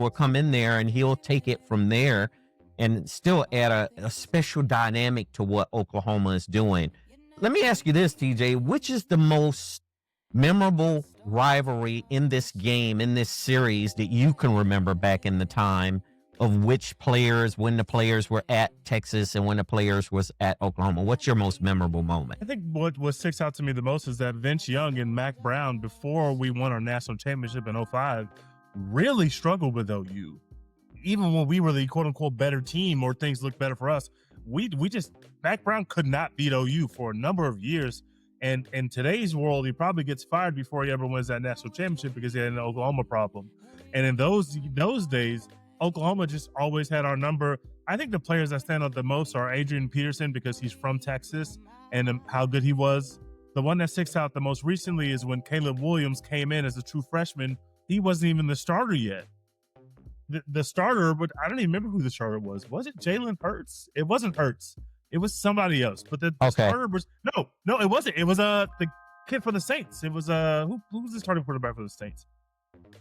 will come in there and he'll take it from there and still add a special dynamic to what Oklahoma is doing. Let me ask you this, TJ, which is the most memorable rivalry in this game, in this series, that you can remember back in the time of which players, when the players were at Texas and when the players was at Oklahoma? What's your most memorable moment? I think what sticks out to me the most is that Vince Young and Mack Brown, before we won our national championship in 2005, really struggled with OU. Even when we were the quote-unquote better team or things looked better for us, Mack Brown could not beat OU for a number of years. And in today's world, he probably gets fired before he ever wins that national championship because he had an Oklahoma problem. And in those days, Oklahoma just always had our number. I think the players that stand out the most are Adrian Peterson because he's from Texas and how good he was. The one that sticks out the most recently is when Caleb Williams came in as a true freshman. He wasn't even the starter yet. The starter, but I don't even remember who the starter was. Was it Jalen Hurts? It wasn't Hurts. It was somebody else. But the starter was no, it wasn't. It was the kid for the Saints. It was who was the starting quarterback for the Saints?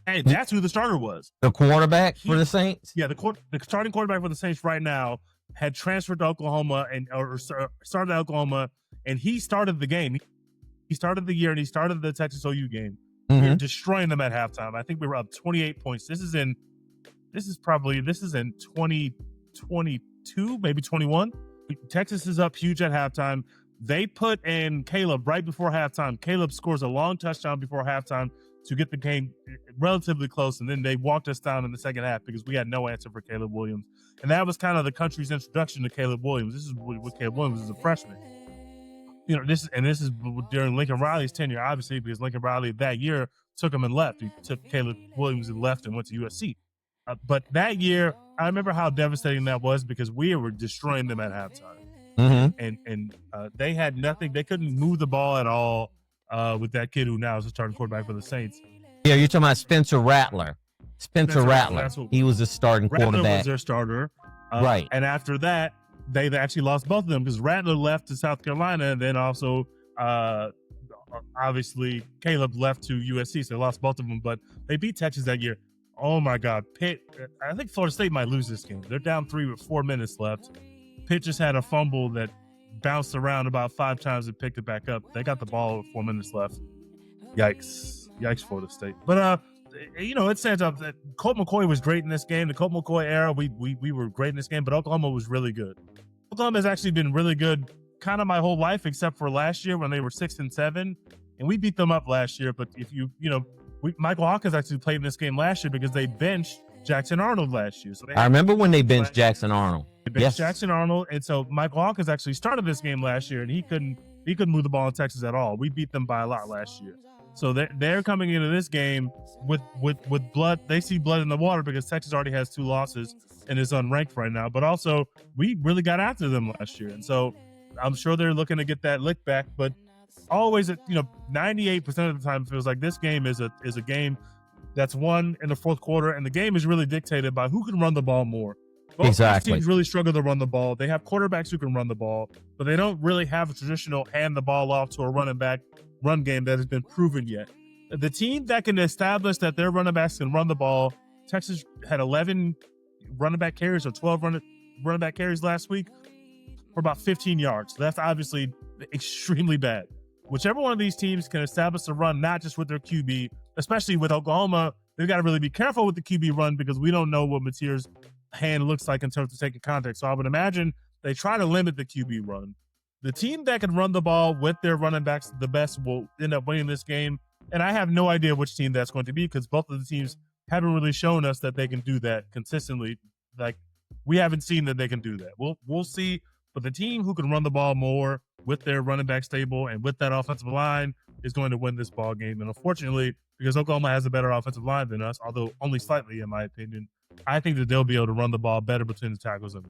Hey, that's who the starter was. The quarterback for the Saints? Yeah, the starting quarterback for the Saints right now had transferred to Oklahoma or started at Oklahoma, and he started the game. He started the year and he started the Texas OU game. Mm-hmm. We were destroying them at halftime. I think we were up 28 points. This is in 2022, maybe 21. Texas is up huge at halftime. They put in Caleb right before halftime. Caleb scores a long touchdown before halftime to get the game relatively close, and then they walked us down in the second half because we had no answer for Caleb Williams. And that was kind of the country's introduction to Caleb Williams. This is what Caleb Williams is a freshman. You know, this is during Lincoln Riley's tenure, obviously, because Lincoln Riley that year took him and left. He took Caleb Williams and left and went to USC. But that year, I remember how devastating that was because we were destroying them at halftime. Mm-hmm. And they had nothing. They couldn't move the ball at all with that kid who now is the starting quarterback for the Saints. Yeah, you're talking about Spencer Rattler. Spencer Rattler. He was the starting quarterback. Rattler was their starter. Right. And after that, they actually lost both of them because Rattler left to South Carolina, and then also obviously Caleb left to USC, so they lost both of them. But they beat Texas that year. Oh my God, Pitt! I think Florida State might lose this game. They're down 3 with 4 minutes left. Pitt just had a fumble that bounced around about 5 times and picked it back up. They got the ball with 4 minutes left. Yikes, Florida State. But it stands up that Colt McCoy was great in this game. The Colt McCoy era, we were great in this game, but Oklahoma was really good. Oklahoma has actually been really good kind of my whole life, except for last year when they were 6-7, and we beat them up last year. But if Michael Hawkins actually played in this game last year because they benched Jackson Arnold last year. So I remember when they benched Jackson Arnold. They benched Jackson Arnold, and so Michael Hawkins actually started this game last year, and he couldn't move the ball in Texas at all. We beat them by a lot last year. So they're coming into this game with blood. They see blood in the water because Texas already has 2 losses and is unranked right now. But also, we really got after them last year, and so I'm sure they're looking to get that lick back. But always, 98% of the time, it feels like this game is a game that's won in the fourth quarter, and the game is really dictated by who can run the ball more. Both teams really struggle to run the ball. They have quarterbacks who can run the ball, but they don't really have a traditional hand the ball off to a running back run game that has been proven yet. The team that can establish that their running backs can run the ball, Texas had 11 running back carries or 12 running back carries last week for about 15 yards. So that's obviously extremely bad. Whichever one of these teams can establish a run, not just with their QB, especially with Oklahoma, they've got to really be careful with the QB run because we don't know what Mateer's hand looks like in terms of taking contact. So I would imagine they try to limit the QB run. The team that can run the ball with their running backs the best will end up winning this game. And I have no idea which team that's going to be because both of the teams haven't really shown us that they can do that consistently. Like, we haven't seen that they can do that. We'll see. But the team who can run the ball more with their running back stable and with that offensive line is going to win this ball game. And unfortunately, because Oklahoma has a better offensive line than us, although only slightly in my opinion, I think that they'll be able to run the ball better between the tackles.